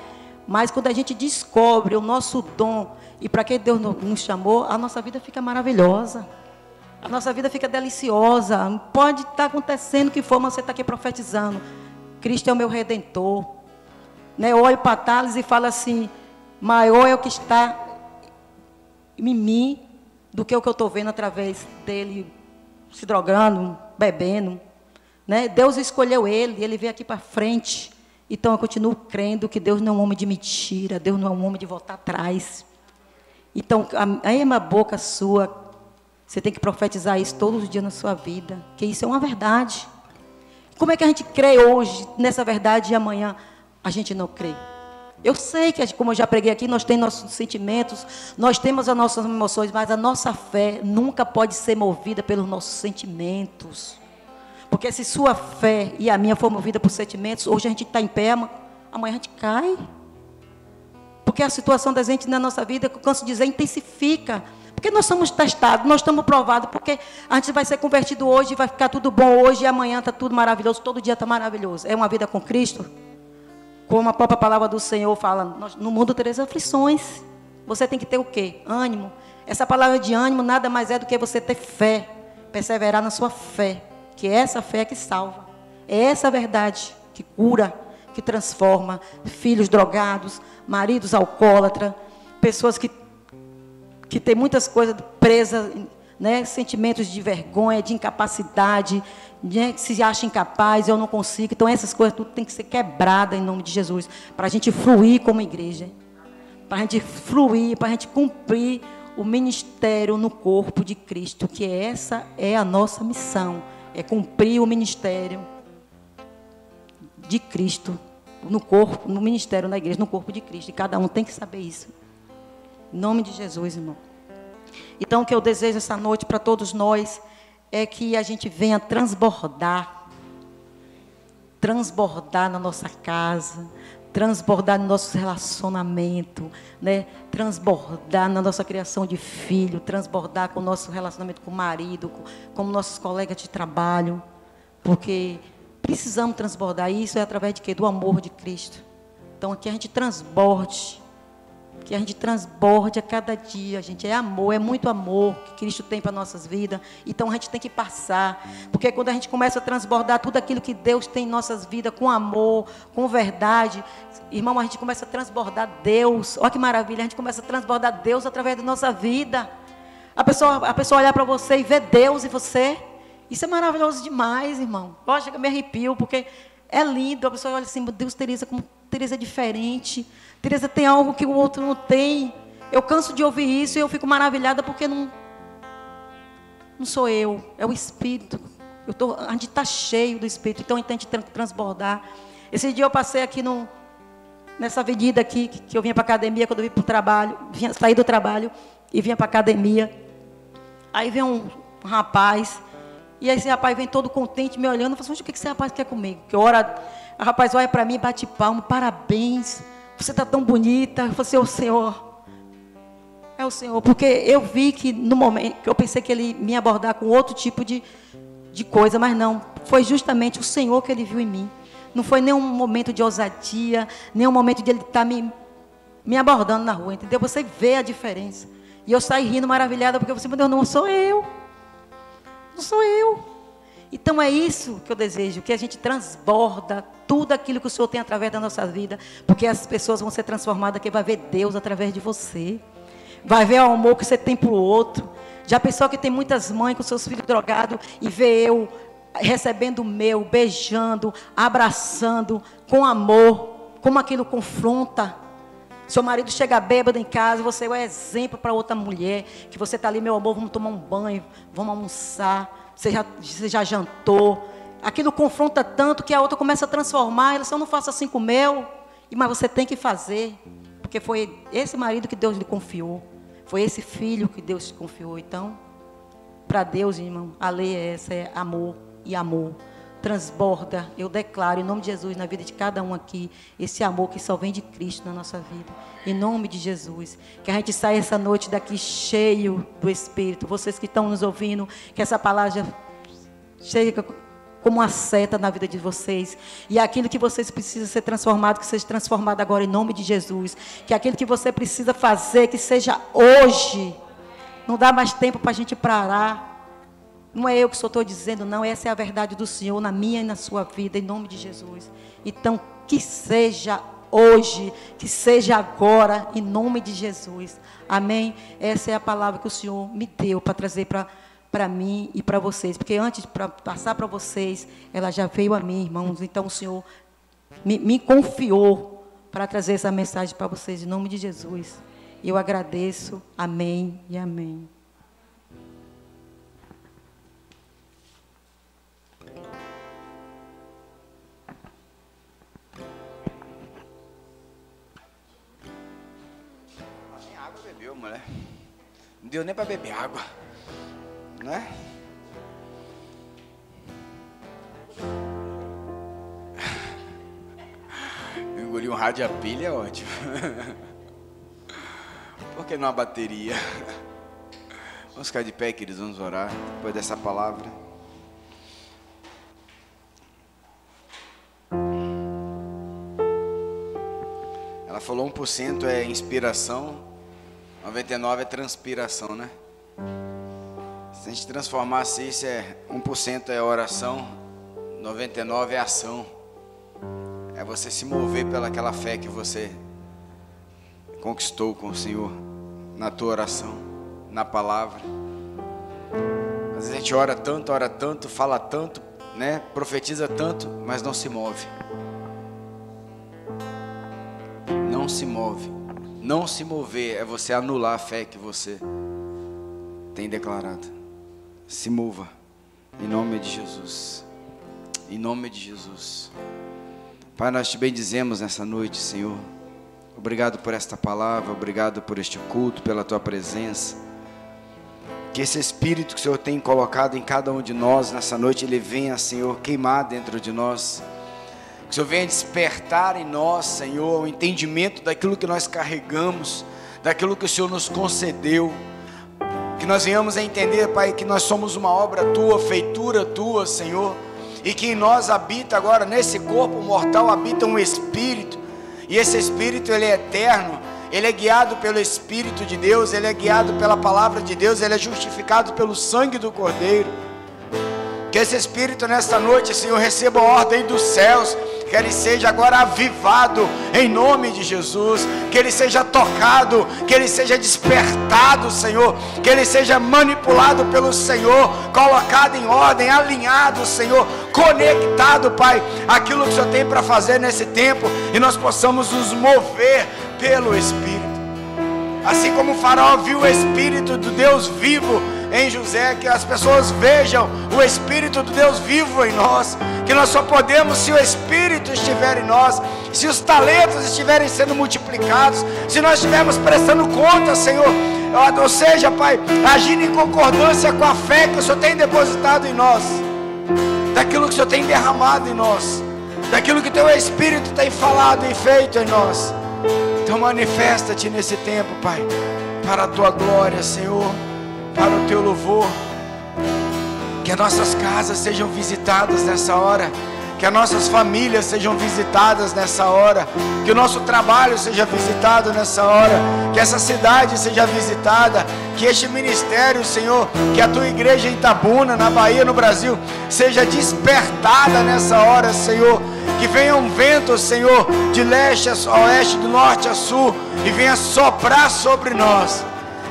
Speaker 3: Mas quando a gente descobre o nosso dom e para que Deus nos chamou, a nossa vida fica maravilhosa. A nossa vida fica deliciosa. Pode estar acontecendo o que for, mas você está aqui profetizando. Cristo é o meu Redentor. Né? Olho para Thales e falo assim, maior é o que está em mim do que o que eu estou vendo através dele se drogando, bebendo. Né? Deus escolheu ele veio aqui para frente. Então eu continuo crendo que Deus não é um homem de mentira, Deus não é um homem de voltar atrás. Então, a mesma boca sua, você tem que profetizar isso todos os dias na sua vida, que isso é uma verdade. Como é que a gente crê hoje nessa verdade e amanhã a gente não crê? Eu sei que, como eu já preguei aqui, nós temos nossos sentimentos, nós temos as nossas emoções, mas a nossa fé nunca pode ser movida pelos nossos sentimentos. Porque se sua fé e a minha for movida por sentimentos, hoje a gente está em pé, amanhã a gente cai. Porque a situação da gente na nossa vida, que eu canso de dizer, intensifica. Porque nós somos testados, nós estamos provados, porque a gente vai ser convertido hoje, vai ficar tudo bom hoje, e amanhã está tudo maravilhoso, todo dia está maravilhoso. É uma vida com Cristo? Como a própria palavra do Senhor fala, no mundo tereis aflições. Você tem que ter o quê? Ânimo. Essa palavra de ânimo nada mais é do que você ter fé, perseverar na sua fé, que é essa fé que salva. É essa verdade que cura, que transforma filhos drogados, maridos alcoólatras, pessoas que têm muitas coisas presas, né? Sentimentos de vergonha, de incapacidade, né? Que se acha incapaz, eu não consigo. Então essas coisas tudo tem que ser quebrada em nome de Jesus, para a gente fluir como igreja, para a gente fluir, para a gente cumprir o ministério no corpo de Cristo, que essa é a nossa missão, é cumprir o ministério de Cristo no corpo, no ministério, na igreja, no corpo de Cristo. E cada um tem que saber isso. Em nome de Jesus, irmão. Então, o que eu desejo essa noite para todos nós é que a gente venha transbordar na nossa casa, transbordar no nosso relacionamento, né? Transbordar na nossa criação de filho, transbordar com o nosso relacionamento com o marido, com nossos colegas de trabalho, porque precisamos transbordar. Isso é através de quê? Do amor de Cristo. Então, que a gente transborde Que a gente transborde a cada dia, gente. É amor, é muito amor que Cristo tem para nossas vidas. Então a gente tem que passar. Porque quando a gente começa a transbordar tudo aquilo que Deus tem em nossas vidas, com amor, com verdade, irmão, a gente começa a transbordar Deus. Olha que maravilha, a gente começa a transbordar Deus através da nossa vida. A pessoa olhar para você e ver Deus em você. Isso é maravilhoso demais, irmão. Lógico que eu me arrepio, porque é lindo. A pessoa olha assim, meu Deus, Teresa, como Teresa é diferente. Teresa tem algo que o outro não tem. Eu canso de ouvir isso e eu fico maravilhada porque não sou eu, é o Espírito. A gente está cheio do Espírito, então a gente tem que transbordar. Esse dia eu passei aqui nessa avenida aqui, que eu vinha para a academia, quando eu vim para o trabalho, saí do trabalho e vinha para a academia. Aí vem um rapaz, e esse rapaz vem todo contente, me olhando, eu falei, o que esse rapaz quer comigo? Que hora, o rapaz olha para mim, bate palma, parabéns. Você está tão bonita. Eu falei, o Senhor. É o Senhor. Porque eu vi que no momento que eu pensei que ele me ia abordar com outro tipo de coisa, mas não. Foi justamente o Senhor que ele viu em mim. Não foi nenhum momento de ousadia, nenhum momento de ele estar me abordando na rua, entendeu? Você vê a diferença. E eu saí rindo maravilhada, porque eu falei, meu Deus, não sou eu. Não sou eu. Então é isso que eu desejo, que a gente transborda tudo aquilo que o Senhor tem através da nossa vida, porque as pessoas vão ser transformadas, que vai ver Deus através de você, vai ver o amor que você tem para o outro. Já pensou que tem muitas mães com seus filhos drogados e vê eu recebendo o meu, beijando, abraçando, com amor, como aquilo confronta. Seu marido chega bêbado em casa, você é um exemplo para outra mulher, que você está ali, meu amor, vamos tomar um banho, vamos almoçar. Você já jantou. Aquilo confronta tanto que a outra começa a transformar. Ela só não faça assim com o meu. Mas você tem que fazer. Porque foi esse marido que Deus lhe confiou. Foi esse filho que Deus te confiou. Então, para Deus, irmão, a lei é essa, é amor e amor. Transborda, eu declaro em nome de Jesus, na vida de cada um aqui, esse amor que só vem de Cristo na nossa vida. Em nome de Jesus. Que a gente saia essa noite daqui cheio do Espírito. Vocês que estão nos ouvindo, que essa palavra chegue como uma seta na vida de vocês. E aquilo que vocês precisam ser transformado, que seja transformado agora em nome de Jesus. Que aquilo que você precisa fazer, que seja hoje. Não dá mais tempo para a gente parar. Não é eu que só estou dizendo, não. Essa é a verdade do Senhor na minha e na sua vida, em nome de Jesus. Então, que seja hoje, que seja agora, em nome de Jesus. Amém? Essa é a palavra que o Senhor me deu para trazer para mim e para vocês. Porque antes, para passar para vocês, ela já veio a mim, irmãos. Então, o Senhor me confiou para trazer essa mensagem para vocês, em nome de Jesus. E eu agradeço. Amém e amém.
Speaker 1: Mulher. Não deu nem para beber água, não é? Engolir um rádio a pilha é ótimo. Por que não a bateria? Vamos ficar de pé, queridos, vamos orar depois dessa palavra. Ela falou 1% é inspiração, 99% é transpiração, né? Se a gente transformasse isso, 1% é oração, 99% é ação. É você se mover pelaquela fé que você conquistou com o Senhor, na tua oração, na palavra. Às vezes a gente ora tanto, fala tanto, né? Profetiza tanto, mas não se move. Não se move. Não se mover é você anular a fé que você tem declarado. Se mova, em nome de Jesus. Em nome de Jesus. Pai, nós te bendizemos nessa noite, Senhor. Obrigado por esta palavra, obrigado por este culto, pela tua presença. Que esse Espírito que o Senhor tem colocado em cada um de nós nessa noite, ele venha, Senhor, queimar dentro de nós. Que o Senhor venha despertar em nós, Senhor, o entendimento daquilo que nós carregamos, daquilo que o Senhor nos concedeu. Que nós venhamos a entender, Pai, que nós somos uma obra Tua, feitura Tua, Senhor. E que em nós habita agora, nesse corpo mortal, habita um Espírito. E esse Espírito, ele é eterno. ele é guiado pelo Espírito de Deus, ele é guiado pela palavra de Deus, ele é justificado pelo sangue do Cordeiro. Que esse Espírito nesta noite, Senhor, receba a ordem dos céus, que ele seja agora avivado em nome de Jesus, que ele seja tocado, que ele seja despertado, Senhor, que ele seja manipulado pelo Senhor, colocado em ordem, alinhado, Senhor, conectado, Pai, aquilo que o Senhor tem para fazer nesse tempo, e nós possamos nos mover pelo Espírito. Assim como o faraó viu o Espírito do Deus vivo em José, que as pessoas vejam o Espírito do Deus vivo em nós, que nós só podemos se o Espírito estiver em nós, se os talentos estiverem sendo multiplicados, se nós estivermos prestando conta, Senhor, ou seja, Pai, agindo em concordância com a fé que o Senhor tem depositado em nós, daquilo que o Senhor tem derramado em nós, daquilo que o Teu Espírito tem falado e feito em nós. Então manifesta-te nesse tempo, Pai, para a Tua glória, Senhor, para o Teu louvor. Que as nossas casas sejam visitadas nessa hora, que as nossas famílias sejam visitadas nessa hora, que o nosso trabalho seja visitado nessa hora, que essa cidade seja visitada, que este ministério, Senhor, que a Tua igreja em Itabuna, na Bahia, no Brasil, seja despertada nessa hora, Senhor. Que venha um vento, Senhor, de leste a oeste, do norte a sul, e venha soprar sobre nós,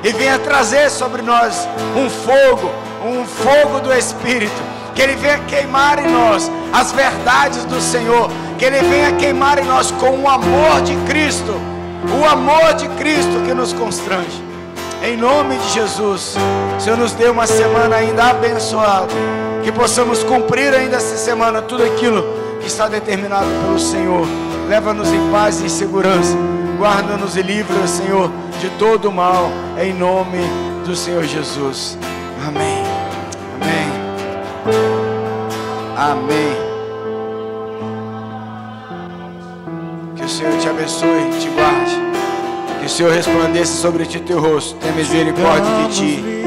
Speaker 1: e venha trazer sobre nós um fogo do Espírito, que Ele venha queimar em nós as verdades do Senhor, que Ele venha queimar em nós com o amor de Cristo, o amor de Cristo que nos constrange. Em nome de Jesus, o Senhor nos dê uma semana ainda abençoada, que possamos cumprir ainda essa semana tudo aquilo que está determinado pelo Senhor. Leva-nos em paz e em segurança, guarda-nos e livra, Senhor, de todo o mal, em nome do Senhor Jesus. Amém, amém, amém. Que o Senhor te abençoe, te guarde, que o Senhor resplandeça sobre ti teu rosto, tenha misericórdia de ti